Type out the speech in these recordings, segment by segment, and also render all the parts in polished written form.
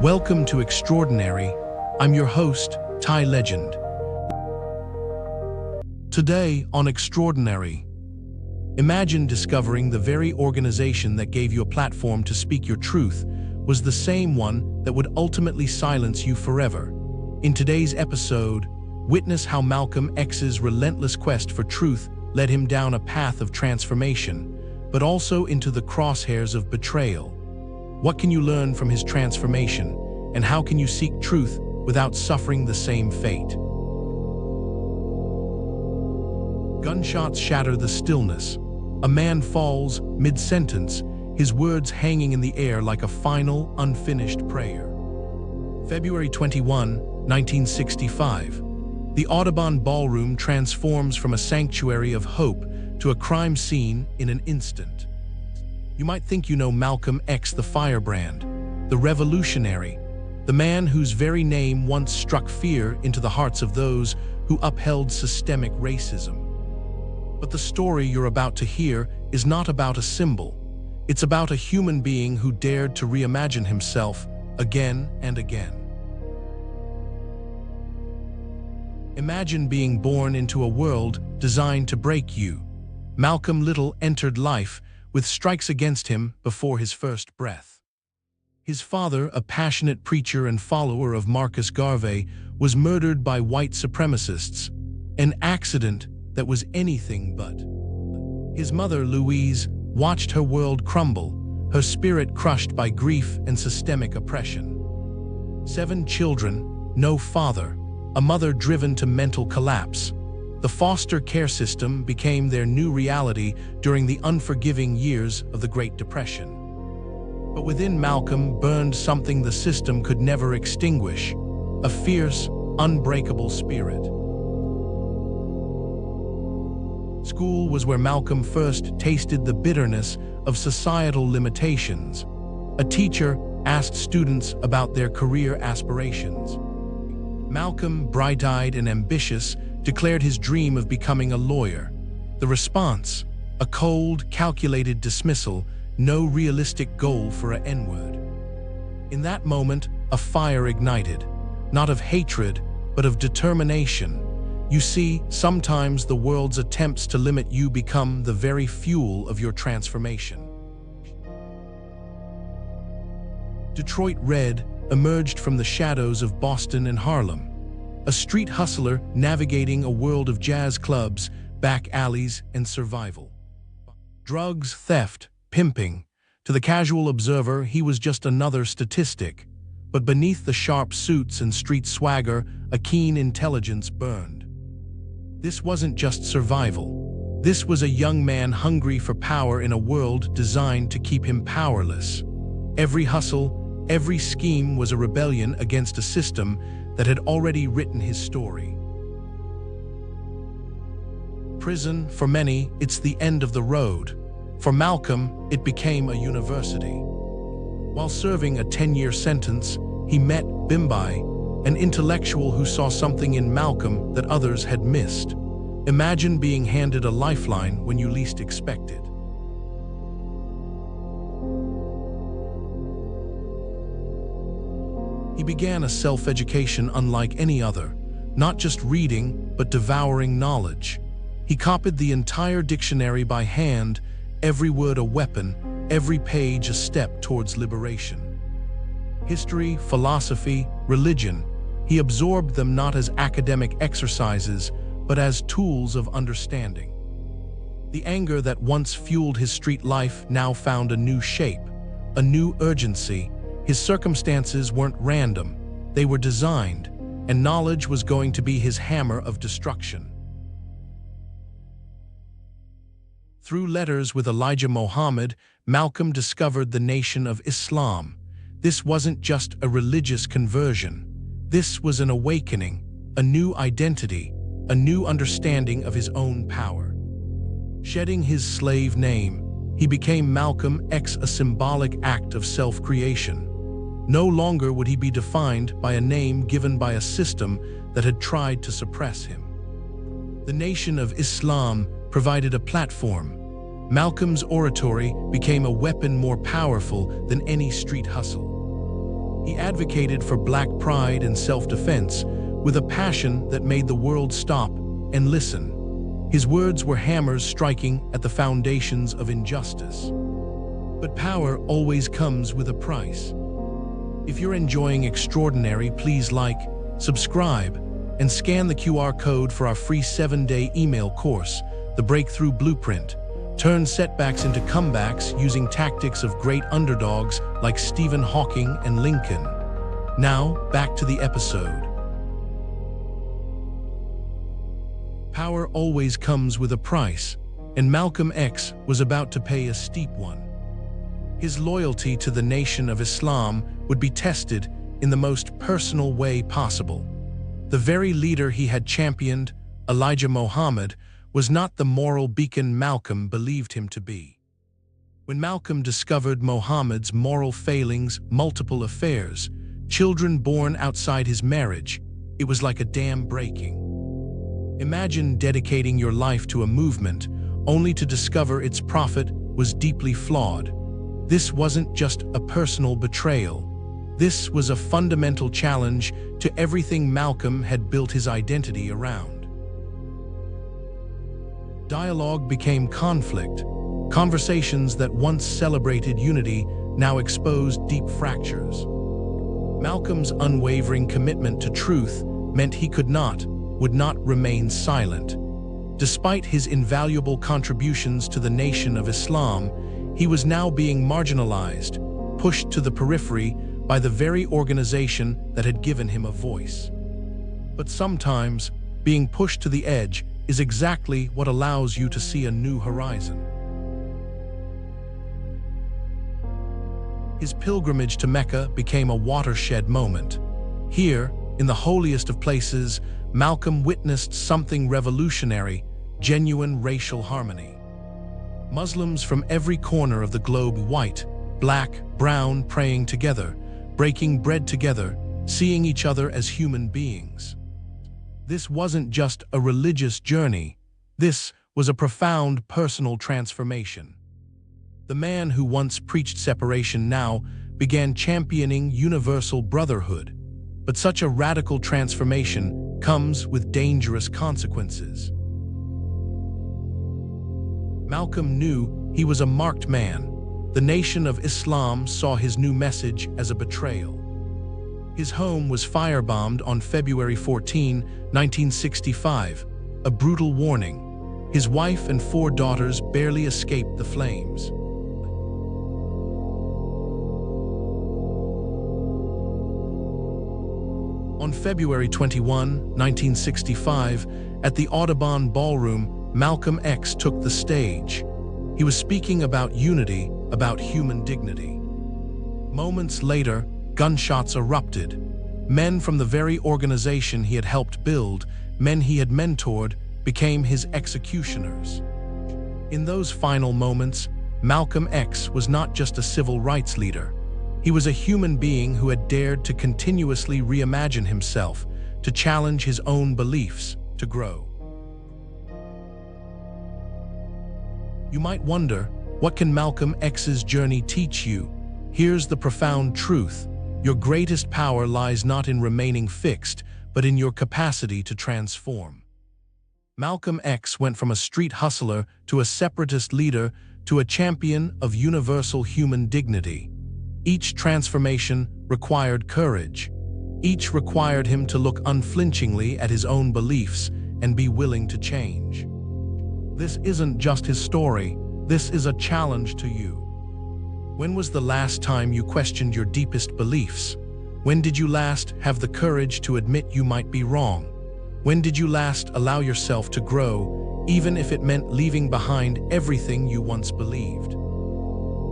Welcome to Extraordinary. I'm your host, Ty Legend. Today on Extraordinary, imagine discovering the very organization that gave you a platform to speak your truth was the same one that would ultimately silence you forever. In today's episode, witness how Malcolm X's relentless quest for truth led him down a path of transformation, but also into the crosshairs of betrayal. What can you learn from his transformation, and how can you seek truth without suffering the same fate? Gunshots shatter the stillness. A man falls mid-sentence, his words hanging in the air like a final, unfinished prayer. February 21, 1965. The Audubon Ballroom transforms from a sanctuary of hope to a crime scene in an instant. You might think you know Malcolm X, the firebrand, the revolutionary, the man whose very name once struck fear into the hearts of those who upheld systemic racism. But the story you're about to hear is not about a symbol. It's about a human being who dared to reimagine himself again and again. Imagine being born into a world designed to break you. Malcolm Little entered life with strikes against him before his first breath. His father, a passionate preacher and follower of Marcus Garvey, was murdered by white supremacists, an accident that was anything but. His mother, Louise, watched her world crumble, her spirit crushed by grief and systemic oppression. 7 children, no father, a mother driven to mental collapse. The foster care system became their new reality during the unforgiving years of the Great Depression. But within Malcolm burned something the system could never extinguish, a fierce, unbreakable spirit. School was where Malcolm first tasted the bitterness of societal limitations. A teacher asked students about their career aspirations. Malcolm, bright-eyed and ambitious, declared his dream of becoming a lawyer. The response, a cold, calculated dismissal, no realistic goal for a N-word. In that moment, a fire ignited, not of hatred, but of determination. You see, sometimes the world's attempts to limit you become the very fuel of your transformation. Detroit Red emerged from the shadows of Boston and Harlem, a street hustler navigating a world of jazz clubs, back alleys, and survival. Drugs, theft, pimping. To the casual observer, he was just another statistic. But beneath the sharp suits and street swagger, a keen intelligence burned. This wasn't just survival. This was a young man hungry for power in a world designed to keep him powerless. Every hustle, every scheme was a rebellion against a system that had already written his story. Prison, for many, it's the end of the road. For Malcolm, it became a university. While serving a 10-year sentence, he met Bimbai, an intellectual who saw something in Malcolm that others had missed. Imagine being handed a lifeline when you least expect it. He began a self-education unlike any other, not just reading, but devouring knowledge. He copied the entire dictionary by hand, every word a weapon, every page a step towards liberation. History, philosophy, religion, he absorbed them not as academic exercises, but as tools of understanding. The anger that once fueled his street life now found a new shape, a new urgency. His circumstances weren't random, they were designed, and knowledge was going to be his hammer of destruction. Through letters with Elijah Muhammad, Malcolm discovered the nation of Islam. This wasn't just a religious conversion. This was an awakening, a new identity, a new understanding of his own power. Shedding his slave name, he became Malcolm X, a symbolic act of self-creation. No longer would he be defined by a name given by a system that had tried to suppress him. The Nation of Islam provided a platform. Malcolm's oratory became a weapon more powerful than any street hustle. He advocated for black pride and self-defense with a passion that made the world stop and listen. His words were hammers striking at the foundations of injustice. But power always comes with a price. If you're enjoying Extraordinary, please like, subscribe, and scan the QR code for our free 7-day email course, The Breakthrough Blueprint. Turn setbacks into comebacks using tactics of great underdogs like Stephen Hawking and Lincoln. Now, back to the episode. Power always comes with a price, and Malcolm X was about to pay a steep one. His loyalty to the Nation of Islam would be tested in the most personal way possible. The very leader he had championed, Elijah Muhammad, was not the moral beacon Malcolm believed him to be. When Malcolm discovered Muhammad's moral failings, multiple affairs, children born outside his marriage, it was like a dam breaking. Imagine dedicating your life to a movement only to discover its prophet was deeply flawed. This wasn't just a personal betrayal. This was a fundamental challenge to everything Malcolm had built his identity around. Dialogue became conflict. Conversations that once celebrated unity now exposed deep fractures. Malcolm's unwavering commitment to truth meant he would not remain silent. Despite his invaluable contributions to the Nation of Islam, he was now being marginalized, pushed to the periphery by the very organization that had given him a voice. But sometimes, being pushed to the edge is exactly what allows you to see a new horizon. His pilgrimage to Mecca became a watershed moment. Here, in the holiest of places, Malcolm witnessed something revolutionary: genuine racial harmony. Muslims from every corner of the globe, white, black, brown, praying together, breaking bread together, seeing each other as human beings. This wasn't just a religious journey. This was a profound personal transformation. The man who once preached separation now began championing universal brotherhood. But such a radical transformation comes with dangerous consequences. Malcolm knew he was a marked man. The Nation of Islam saw his new message as a betrayal. His home was firebombed on February 14, 1965, a brutal warning. His wife and 4 daughters barely escaped the flames. On February 21, 1965, at the Audubon Ballroom, Malcolm X took the stage. He was speaking about unity, about human dignity. Moments later, gunshots erupted. Men from the very organization he had helped build, men he had mentored, became his executioners. In those final moments, Malcolm X was not just a civil rights leader. He was a human being who had dared to continuously reimagine himself, to challenge his own beliefs, to grow. You might wonder, what can Malcolm X's journey teach you? Here's the profound truth. Your greatest power lies not in remaining fixed, but in your capacity to transform. Malcolm X went from a street hustler to a separatist leader to a champion of universal human dignity. Each transformation required courage. Each required him to look unflinchingly at his own beliefs and be willing to change. This isn't just his story, this is a challenge to you. When was the last time you questioned your deepest beliefs? When did you last have the courage to admit you might be wrong? When did you last allow yourself to grow, even if it meant leaving behind everything you once believed?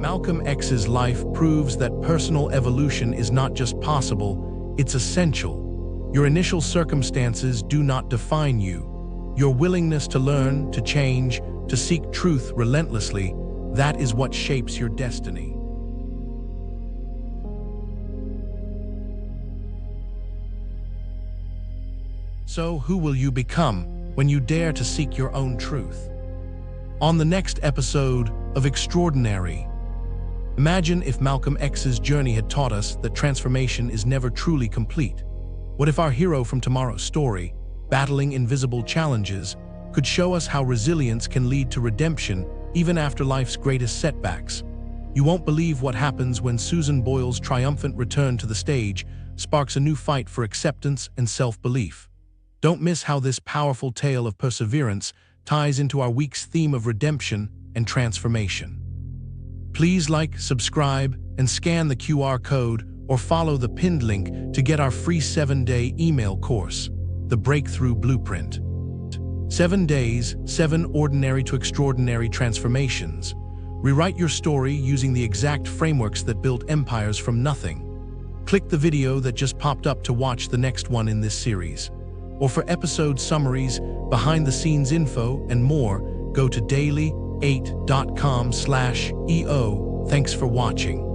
Malcolm X's life proves that personal evolution is not just possible, it's essential. Your initial circumstances do not define you. Your willingness to learn, to change, to seek truth relentlessly, that is what shapes your destiny. So, who will you become when you dare to seek your own truth? On the next episode of Extraordinary, Imagine if Malcolm X's journey had taught us that transformation is never truly complete. What if our hero from tomorrow's story, battling invisible challenges, could show us how resilience can lead to redemption even after life's greatest setbacks? You won't believe what happens when Susan Boyle's triumphant return to the stage sparks a new fight for acceptance and self-belief. Don't miss how this powerful tale of perseverance ties into our week's theme of redemption and transformation. Please like, subscribe, and scan the QR code or follow the pinned link to get our free 7-day email course, The Breakthrough Blueprint. 7 days, 7 ordinary to extraordinary transformations. Rewrite your story using the exact frameworks that built empires from nothing. Click the video that just popped up to watch the next one in this series. Or for episode summaries, behind-the-scenes info, and more, go to daily8.com/EO. Thanks for watching.